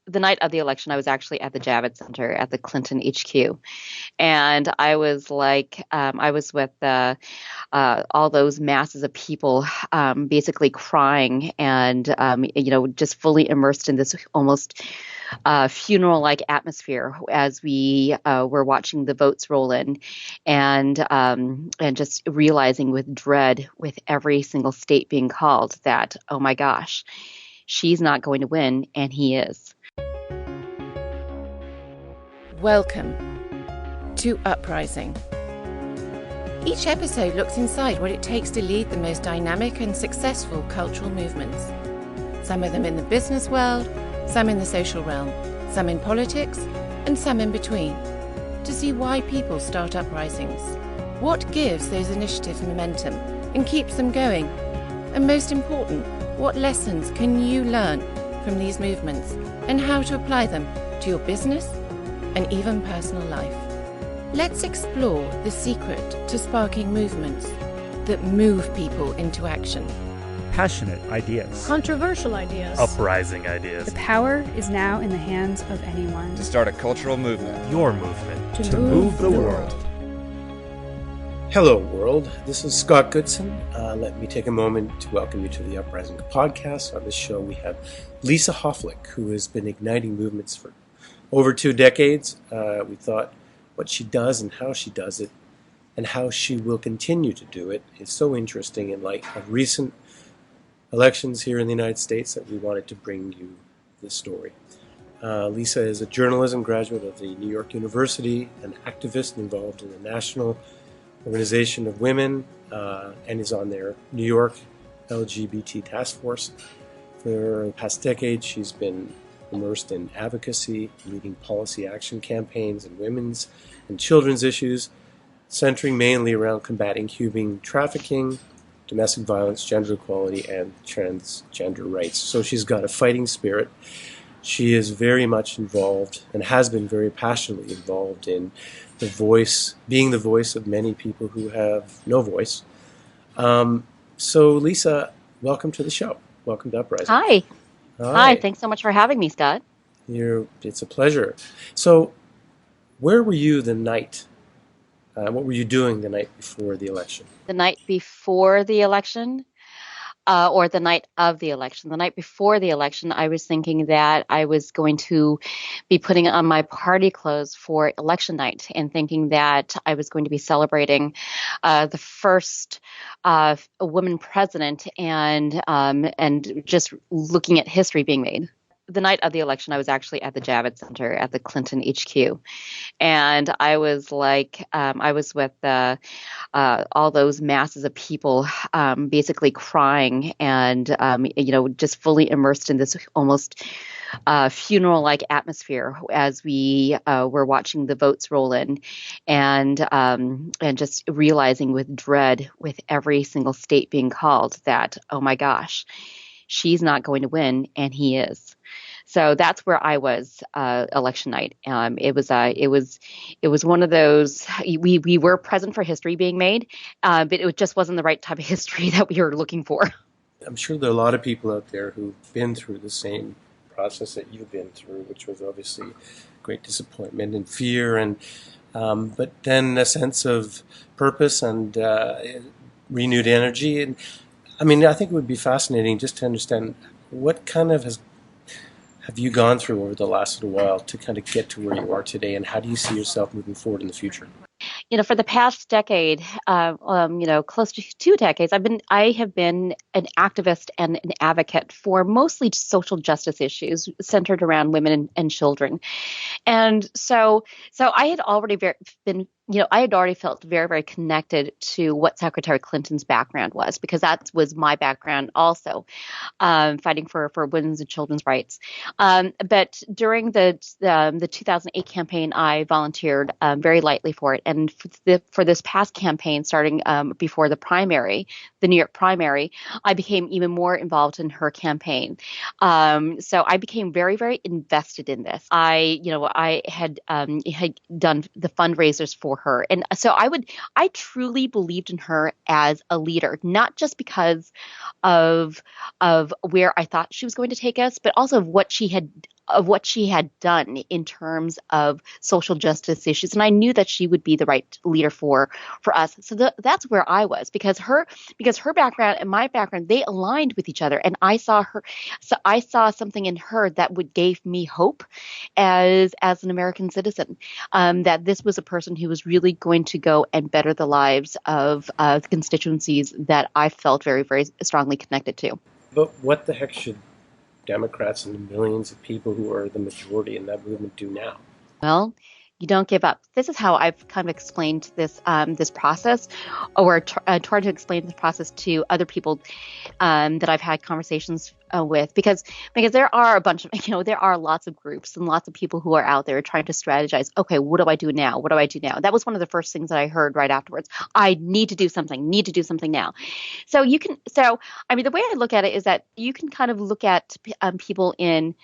The night of the election, I was actually at the Javits Center at the Clinton HQ, and I was with all those masses of people, basically crying and just fully immersed in this almost funeral-like atmosphere as we were watching the votes roll in, and just realizing with dread, with every single state being called, that oh my gosh, she's not going to win, and he is. Welcome to Uprising. Each episode looks inside what it takes to lead the most dynamic and successful cultural movements. Some of them in the business world, some in the social realm, some in politics, and some in between. To see why people start uprisings, what gives those initiatives momentum and keeps them going, and most important, what lessons can you learn from these movements and how to apply them to your business and even personal life. Let's explore the secret to sparking movements that move people into action. Passionate ideas. Controversial ideas. Uprising ideas. The power is now in the hands of anyone. To start a cultural movement. Your movement. To move the world. Hello, world. This is Scott Goodson. Let me take a moment to welcome you to the Uprising podcast. On this show, we have Lisa Hofflich, who has been igniting movements for over 2 decades. We thought what she does and how she does it and how she will continue to do it is so interesting in light of recent elections here in the United States that we wanted to bring you this story. Lisa is a journalism graduate of the New York University, an activist involved in the National Organization of Women, and is on their New York LGBT task force. For the past decade, she's been immersed in advocacy, leading policy action campaigns in women's and children's issues, centering mainly around combating human trafficking, domestic violence, gender equality, and transgender rights. So she's got a fighting spirit. She is very much involved and has been very passionately involved in being the voice of many people who have no voice. So Lisa, welcome to the show. Welcome to Uprising. Hi. Hi, thanks so much for having me, Scott. It's a pleasure. So, where were you the night? What were you doing the night before the election? The night before the election, or the night of the election? The night before the election, I was thinking that I was going to be putting on my party clothes for election night, and thinking that I was going to be celebrating the first woman president, and just looking at history being made. The night of the election, I was actually at the Javits Center at the Clinton HQ, and I was with all those masses of people, basically crying and just fully immersed in this almost funeral-like atmosphere as we were watching the votes roll in, and just realizing with dread, with every single state being called, that oh my gosh, she's not going to win, and he is. So that's where I was election night. It was one of those. We were present for history being made, but it just wasn't the right type of history that we were looking for. I'm sure there are a lot of people out there who've been through the same process that you've been through, which was obviously great disappointment and fear, and but then a sense of purpose and renewed energy. And I mean, I think it would be fascinating just to understand what kind of have you gone through over the last little while to kind of get to where you are today, and how do you see yourself moving forward in the future? For the past decade, close to 2 decades, I have been an activist and an advocate for mostly social justice issues centered around women and children. And so I had already I had already felt very, very connected to what Secretary Clinton's background was, because that was my background also, fighting for women's and children's rights. But during the 2008 campaign, I volunteered very lightly for it. And for this past campaign, starting before the New York primary, I became even more involved in her campaign. So I became very, very invested in this. I had done the fundraisers for her, and so I truly believed in her as a leader, not just because of where I thought she was going to take us, but also of what she had what she had done in terms of social justice issues, and I knew that she would be the right leader for us. So that's where I was, because her background and my background, they aligned with each other, and I saw something in her that would gave me hope as an American citizen, that this was a person who was really going to go and better the lives of the constituencies that I felt very, very strongly connected to. But what the heck should Democrats and the millions of people who are the majority in that movement do now? Well, you don't give up. This is how I've kind of explained this process, or tried to explain this process to other people that I've had conversations with, because there are a bunch of, there are lots of groups and lots of people who are out there trying to strategize. Okay, what do I do now? What do I do now? That was one of the first things that I heard right afterwards. I need to do something. Need to do something now. So the way I look at it is that you can kind of look at people in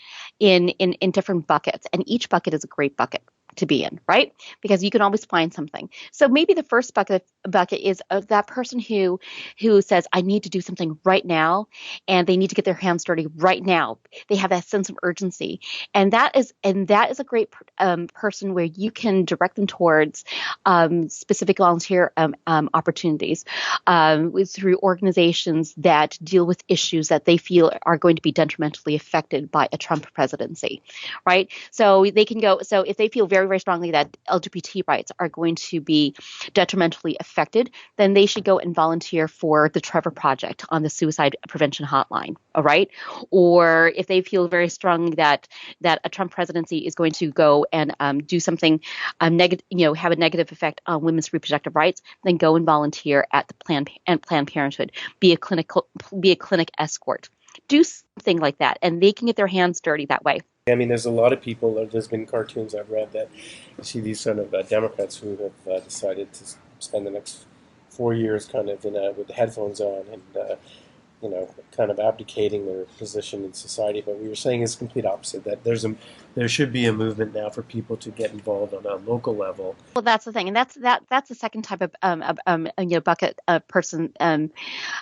different buckets, and each bucket is a great bucket to be in, right? Because you can always find something. So maybe the first bucket is that person who says, I need to do something right now, and they need to get their hands dirty right now. They have that sense of urgency, and that is a great person where you can direct them towards specific volunteer opportunities through organizations that deal with issues that they feel are going to be detrimentally affected by a Trump presidency, right? So they can go. So if they feel very, very strongly that LGBT rights are going to be detrimentally affected, then they should go and volunteer for the Trevor Project on the suicide prevention hotline. All right. Or if they feel very strongly that a Trump presidency is going to go and do something negative, have a negative effect on women's reproductive rights, then go and volunteer at the Planned Parenthood. Be a clinic escort. Do something like that, and they can get their hands dirty that way. I mean, there's a lot of people, there's been cartoons I've read that you see these sort of Democrats who have decided to spend the next 4 years kind of with the headphones on and, kind of abdicating their position in society. But what you're saying is the complete opposite, that there should be a movement now for people to get involved on a local level. Well, that's the thing, and that's the second type of bucket person that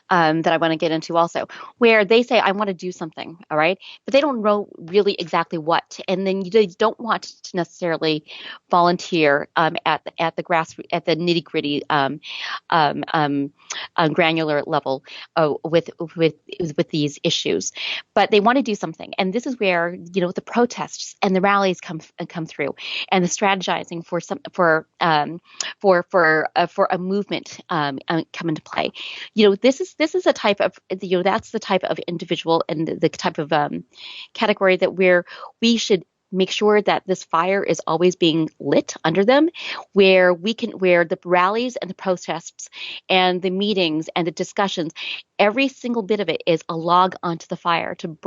I want to get into also, where they say, I want to do something, all right, but they don't know really exactly what, and then you don't want to necessarily volunteer at the grassroots, at the nitty gritty granular level with these issues, but they want to do something, and this is where the protests and the rallies come through, and the strategizing for a movement come into play. This is a type of that's the type of individual and the type of category that where we should make sure that this fire is always being lit under them, where the rallies and the protests and the meetings and the discussions, every single bit of it is a log onto the fire to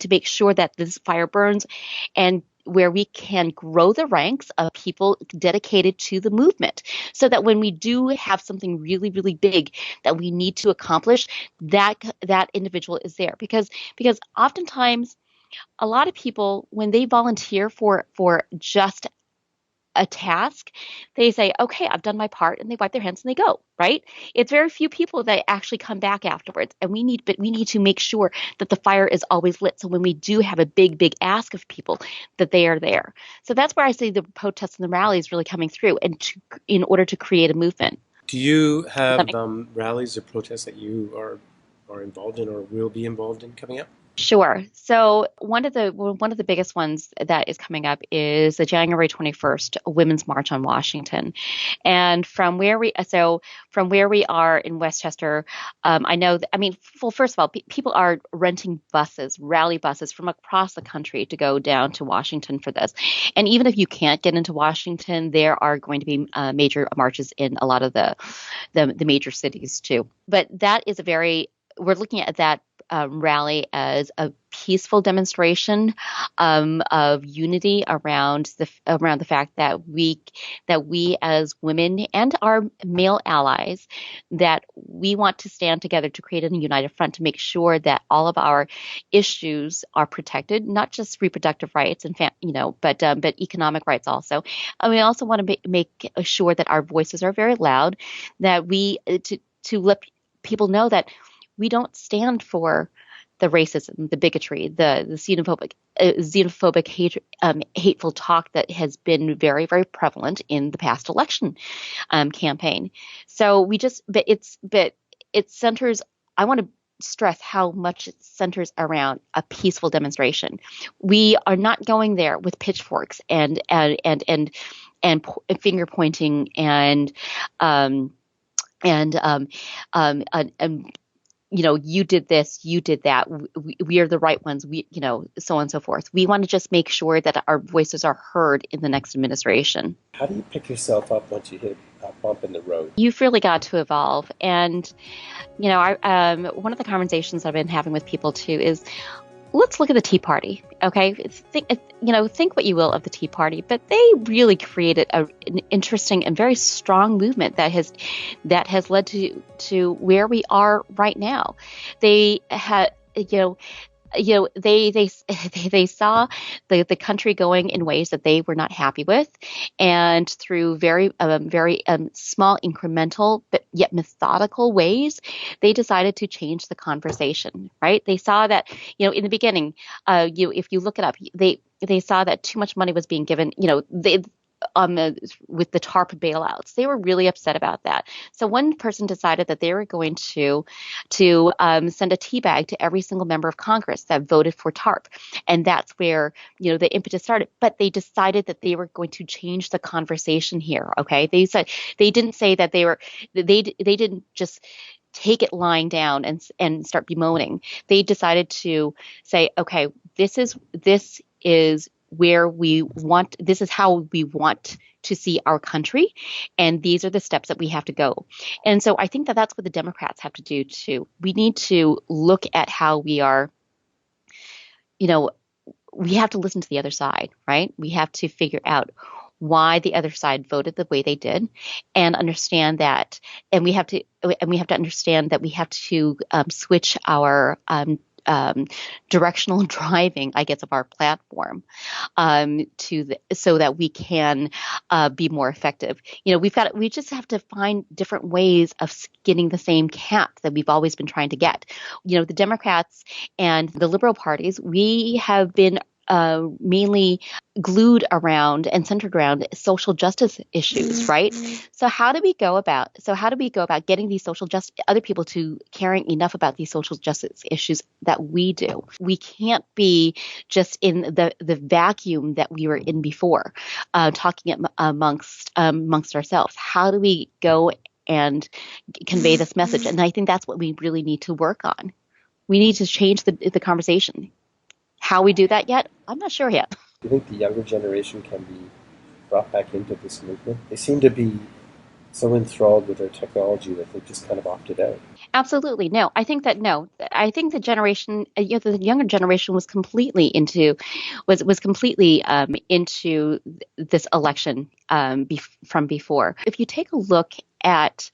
make sure that this fire burns, and where we can grow the ranks of people dedicated to the movement, so that when we do have something really, really big that we need to accomplish, that individual is there. Because oftentimes, a lot of people, when they volunteer for just a task, they say, okay, I've done my part, and they wipe their hands and they go, right? It's very few people that actually come back afterwards. And we need to make sure that the fire is always lit. So when we do have a big, big ask of people, that they are there. So that's where I see the protests and the rallies really coming through, and in order to create a movement. Do you have rallies or protests that you are involved in or will be involved in coming up? Sure. So one of the biggest ones that is coming up is the January 21st Women's March on Washington. And from where we are in Westchester, I know first of all, people are renting rally buses from across the country to go down to Washington for this. And even if you can't get into Washington, there are going to be major marches in a lot of the major cities too. But we're looking at that rally as a peaceful demonstration of unity around the fact that we as women and our male allies, that we want to stand together to create a united front to make sure that all of our issues are protected, not just reproductive rights and but economic rights also. And we also want to make sure that our voices are very loud, that we to let people know that we don't stand for the racism, the bigotry, the xenophobic xenophobic, hateful talk that has been very, very prevalent in the past election campaign. So but it centers. I want to stress how much it centers around a peaceful demonstration. We are not going there with pitchforks and finger pointing and you did this, you did that. We are the right ones. So on and so forth. We want to just make sure that our voices are heard in the next administration. How do you pick yourself up once you hit a bump in the road? You've really got to evolve. And, one of the conversations I've been having with people too is, let's look at the Tea Party. Okay, think what you will of the Tea Party, but they really created an interesting and very strong movement that has led to where we are right now. They had, they saw the country going in ways that they were not happy with, and through very small, incremental but yet methodical ways, they decided to change the conversation. Right? They saw that in the beginning, if you look it up, they saw that too much money was being given. With the TARP bailouts, they were really upset about that. So one person decided that they were going to send a tea bag to every single member of Congress that voted for TARP, and that's where the impetus started. But they decided that they were going to change the conversation here. Okay, they didn't say that they didn't just take it lying down and start bemoaning. They decided to say, okay, this is where we want, this is how we want to see our country, and these are the steps that we have to go. And so I think that that's what the Democrats have to do too. We need to look at how we are, we have to listen to the other side, right? We have to figure out why the other side voted the way they did, and understand that, and we have to understand that we have to switch our directional driving, I guess, of our platform so that we can be more effective. We just have to find different ways of skinning the same cat that we've always been trying to get. The Democrats and the liberal parties, we have been mainly glued around and centered around social justice issues, right? So how do we go about getting these other people to caring enough about these social justice issues that we do? We can't be just in the vacuum that we were in before, talking amongst ourselves. How do we go and convey this message? And I think that's what we really need to work on. We need to change the conversation. How we do that yet, I'm not sure yet. Do you think the younger generation can be brought back into this movement? They seem to be so enthralled with their technology that they just kind of opted out. Absolutely. I think the generation, the younger generation was completely into this election from before. If you take a look at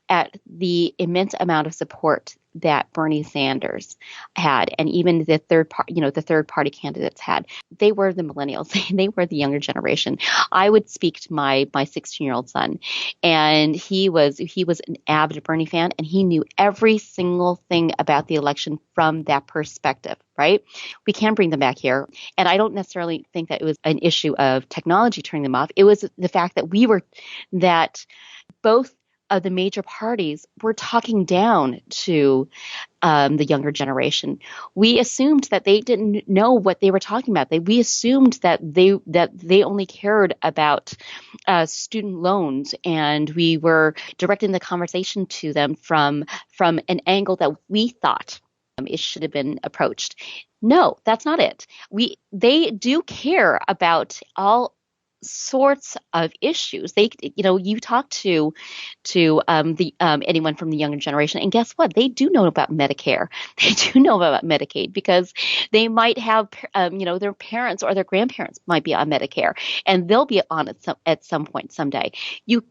the immense amount of support that Bernie Sanders had, and even the third party candidates had, they were the millennials. They were the younger generation. I would speak to my 16-year-old son, and he was an avid Bernie fan, and he knew every single thing about the election from that perspective. Right? We can bring them back here, and I don't necessarily think that it was an issue of technology turning them off. It was the fact that both of the major parties were talking down to the younger generation. We assumed that they didn't know what they were talking about. We assumed that they only cared about student loans, and we were directing the conversation to them from an angle that we thought it should have been approached. No, that's not it. They do care about all sorts of issues. You talk to anyone from the younger generation, and guess what? They do know about Medicare. They do know about Medicaid, because they might have, their parents or their grandparents might be on Medicare, and they'll be on it at some point someday.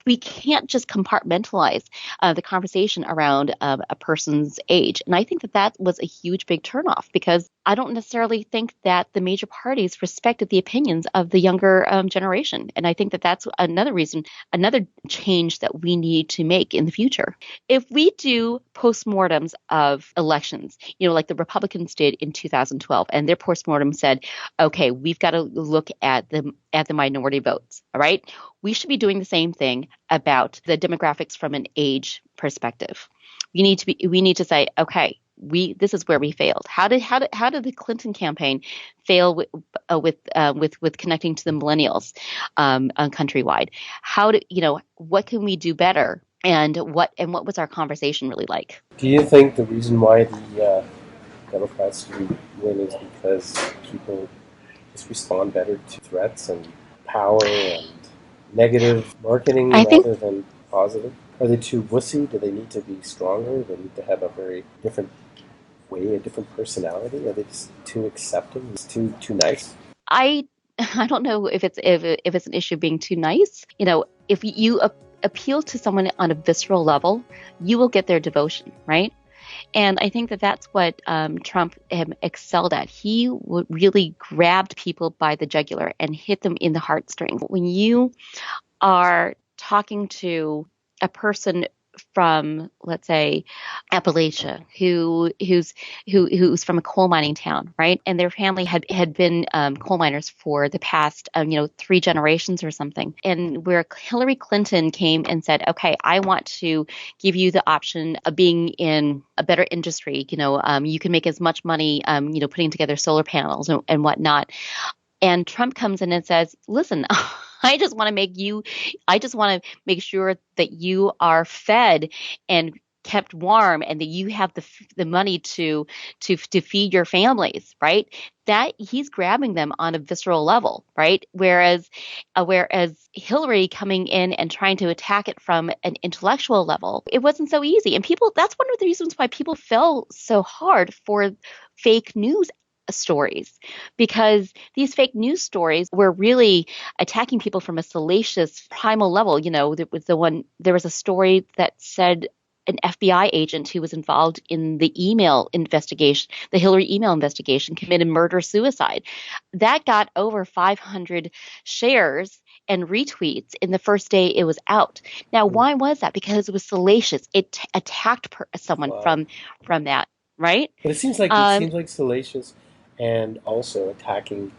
We can't just compartmentalize the conversation around a person's age, and I think that was a huge big turnoff, because I don't necessarily think that the major parties respected the opinions of the younger generation. And I think that that's another reason, another change that we need to make in the future. If we do postmortems of elections, like the Republicans did in 2012, and their postmortem said, okay, we've got to look at the minority votes. All right. We should be doing the same thing about the demographics from an age perspective. We need to say, okay, this is where we failed. How did the Clinton campaign fail with connecting to the millennials countrywide? What can we do better? And what was our conversation really like? Do you think the reason why the Democrats didn't win is because people just respond better to threats and power and negative marketing rather than positive? Are they too wussy? Do they need to be stronger? Do they need to have a very different way, a different personality? Are they just too accepting? It's too nice? I don't know if it's an issue of being too nice. If you appeal to someone on a visceral level, you will get their devotion, right? And I think that that's what Trump excelled at. He really grabbed people by the jugular and hit them in the heartstrings. When you are talking to a person from, let's say, Appalachia, who's from a coal mining town, right? And their family had been coal miners for the past, 3 generations or something. And where Hillary Clinton came and said, okay, I want to give you the option of being in a better industry. You can make as much money, putting together solar panels and whatnot. And Trump comes in and says, listen, I just want to make sure that you are fed and kept warm and that you have the money to feed your families, right? That he's grabbing them on a visceral level, right? Whereas Hillary coming in and trying to attack it from an intellectual level, it wasn't so easy. And that's one of the reasons why people fell so hard for fake news stories, because these fake news stories were really attacking people from a salacious primal level. There was a story that said an FBI agent who was involved in the Hillary email investigation, committed murder-suicide. That got over 500 shares and retweets in the first day it was out. Now, why was that? Because it was salacious. It attacked someone from that, right? But it seems like salacious and also attacking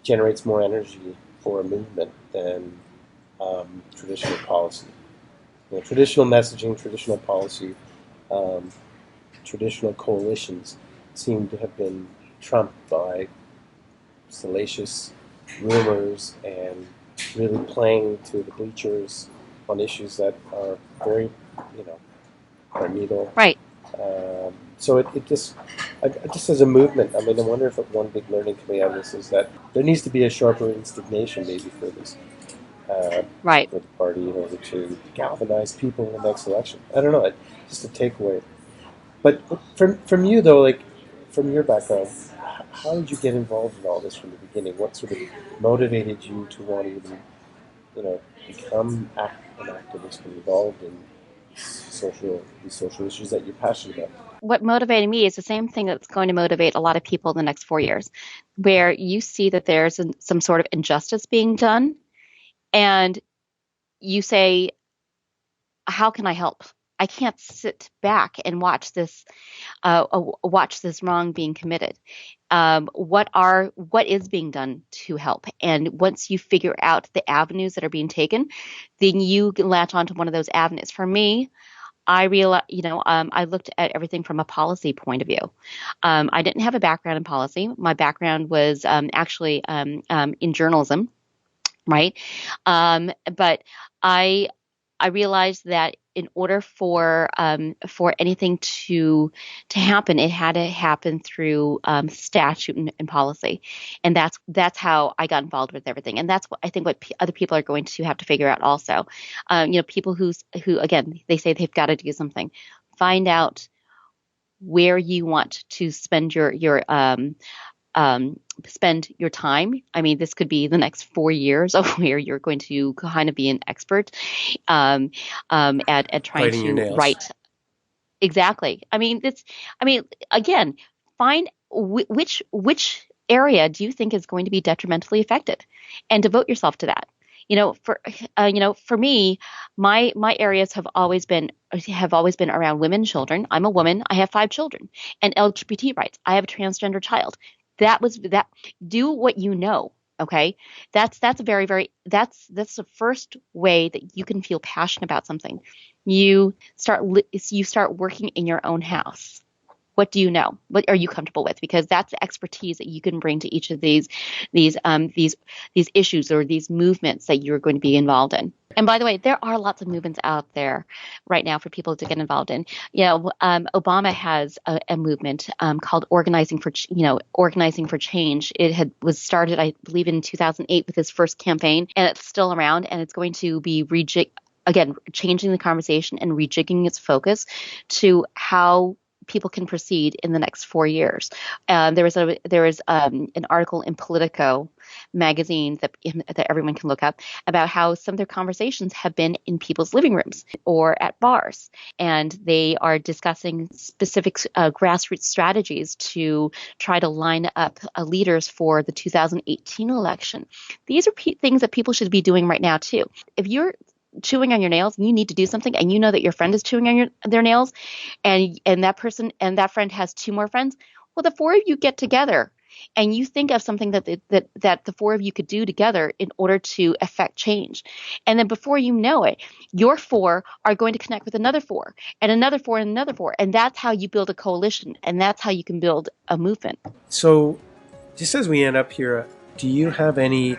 generates more energy for a movement than traditional policy. Traditional messaging, traditional policy, traditional coalitions seem to have been trumped by salacious rumors and really playing to the bleachers on issues that are very, primeval. Right. So it just as a movement, I wonder if one big learning coming out of this is that there needs to be a sharper indignation maybe for this, right, for the party in order to galvanize people in the next election. I don't know, just a takeaway. But from you though, like from your background, how did you get involved in all this from the beginning? What sort of motivated you to want to even, become an activist and involved in these social issues that you're passionate about? What motivated me is the same thing that's going to motivate a lot of people in the next 4 years, where you see that there's some sort of injustice being done, and you say, how can I help? I can't sit back and watch this wrong being committed. What is being done to help? And once you figure out the avenues that are being taken, then you can latch onto one of those avenues. For me, I realized, I looked at everything from a policy point of view. I didn't have a background in policy. My background was actually in journalism, right? But I realized that in order for anything to happen, it had to happen through statute and policy, and that's how I got involved with everything. And that's what I think other people are going to have to figure out also. People who again, they say they've got to do something. Find out where you want to spend your time. This could be the next 4 years of where you're going to kind of be an expert at trying to write. Exactly. Again, find which area do you think is going to be detrimentally affected, and devote yourself to that. For me, my areas have always been around women and children. I'm a woman. I have 5 children, and LGBT rights. I have a transgender child. That. Do what you know. Okay, that's the first way that you can feel passionate about something. You start working in your own house. What do you know? What are you comfortable with? Because that's the expertise that you can bring to each of these issues or these movements that you're going to be involved in. And by the way, there are lots of movements out there right now for people to get involved in. Obama has a movement called Organizing for Change. It was started, I believe, in 2008 with his first campaign, and it's still around, and it's going to be changing the conversation and rejigging its focus to how people can proceed in the next 4 years. There was an article in Politico magazine that everyone can look up about how some of their conversations have been in people's living rooms or at bars, and they are discussing specific grassroots strategies to try to line up leaders for the 2018 election. These are things that people should be doing right now too. If you're chewing on your nails and you need to do something, and you know that your friend is chewing on their nails, and that person and that friend has 2 more friends, well, the 4 of you get together and you think of something that the 4 of you could do together in order to affect change. And then before you know it, your 4 are going to connect with another 4 and another 4 and another 4. And that's how you build a coalition, and that's how you can build a movement. So just as we end up here, do you have any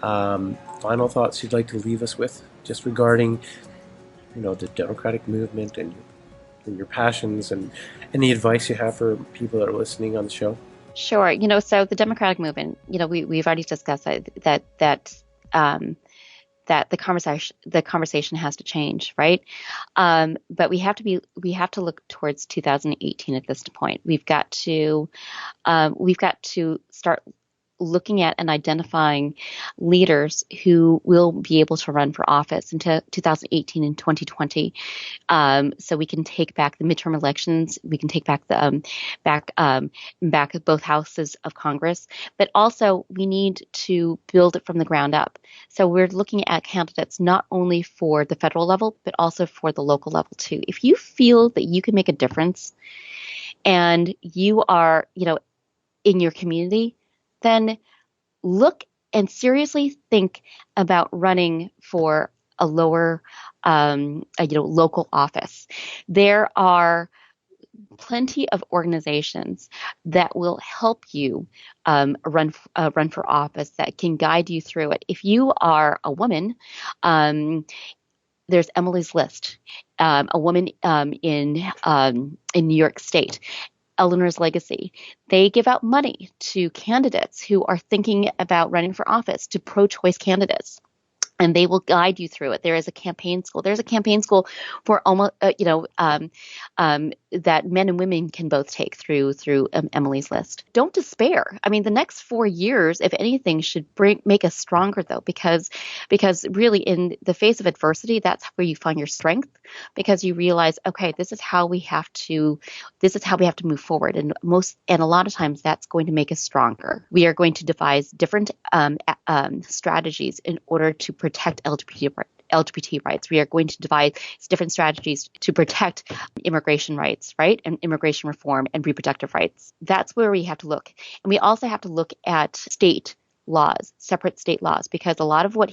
final thoughts you'd like to leave us with, just regarding, the democratic movement and your passions, and any advice you have for people that are listening on the show? Sure. So the democratic movement, we've already discussed that the conversation has to change, right? But we have to look towards 2018 at this point. We've got to start looking at and identifying leaders who will be able to run for office into 2018 and 2020, so we can take back the midterm elections. We can take back the back both houses of Congress, but also we need to build it from the ground up. So we're looking at candidates not only for the federal level, but also for the local level too. If you feel that you can make a difference, and you are, in your community, then look and seriously think about running for a lower, local office. There are plenty of organizations that will help you run for office, that can guide you through it. If you are a woman, there's Emily's List, a woman in New York State. Eleanor's Legacy. They give out money to candidates who are thinking about running for office, to pro-choice candidates, and they will guide you through it. There is a campaign school. There's a campaign school for almost, that men and women can both take through Emily's List. Don't despair. I mean, the next 4 years, if anything, should make us stronger, though, because really, in the face of adversity, that's where you find your strength, because you realize, okay, this is how we have to move forward, and a lot of times that's going to make us stronger. We are going to devise different strategies in order to protect LGBT rights. We are going to devise different strategies to protect immigration rights, right? And immigration reform and reproductive rights. That's where we have to look. And we also have to look at state laws, separate state laws, because a lot of what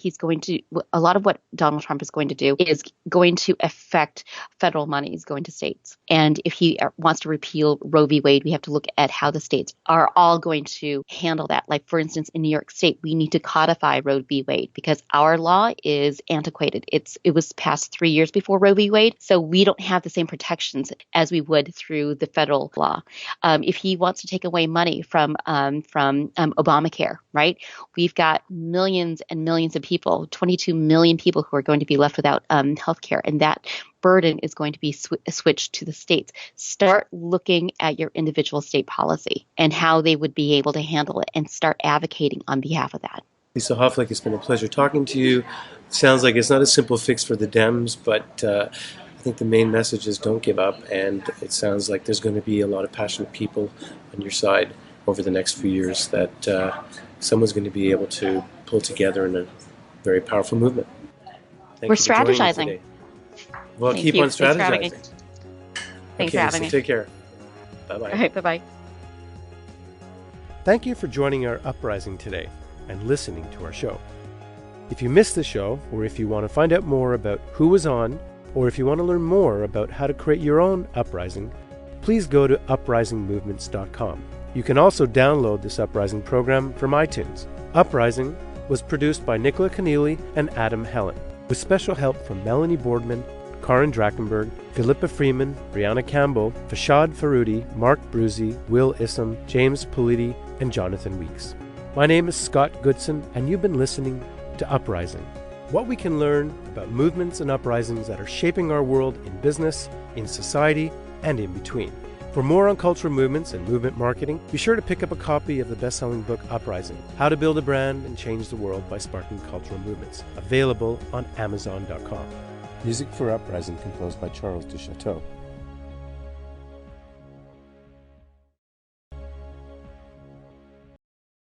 Donald Trump is going to do is going to affect federal monies going to states. And if he wants to repeal Roe v. Wade, we have to look at how the states are all going to handle that. Like, for instance, in New York State, we need to codify Roe v. Wade because our law is antiquated. It was passed 3 years before Roe v. Wade, so we don't have the same protections as we would through the federal law. If he wants to take away money from Obamacare, right? We've got millions and millions of people, 22 million people who are going to be left without health care, and that burden is going to be switched to the states. Start looking at your individual state policy and how they would be able to handle it, and start advocating on behalf of that. Lisa Hofflich, it's been a pleasure talking to you. Sounds like it's not a simple fix for the Dems, but I think the main message is don't give up, and it sounds like there's going to be a lot of passionate people on your side over the next few years that someone's going to be able to pull together in a very powerful movement. Thank We're you for joining me strategizing. today. Well, Thank keep you. on Thanks for having me. strategizing. Thanks for having me. Take care. Bye-bye. All right, bye-bye. Thank you for joining our Uprising today and listening to our show. If you missed the show, or if you want to find out more about who was on, or if you want to learn more about how to create your own Uprising, please go to uprisingmovements.com. You can also download this Uprising program from iTunes. Uprising was produced by Nicola Keneally and Adam Helen, with special help from Melanie Boardman, Karin Drachenberg, Philippa Freeman, Brianna Campbell, Fashad Faroudi, Mark Bruzy, Will Issam, James Politi, and Jonathan Weeks. My name is Scott Goodson, and you've been listening to Uprising. What we can learn about movements and uprisings that are shaping our world in business, in society, and in between. For more on cultural movements and movement marketing, be sure to pick up a copy of the best-selling book Uprising, How to Build a Brand and Change the World by Sparking Cultural Movements, available on Amazon.com. Music for Uprising composed by Charles Duchateau.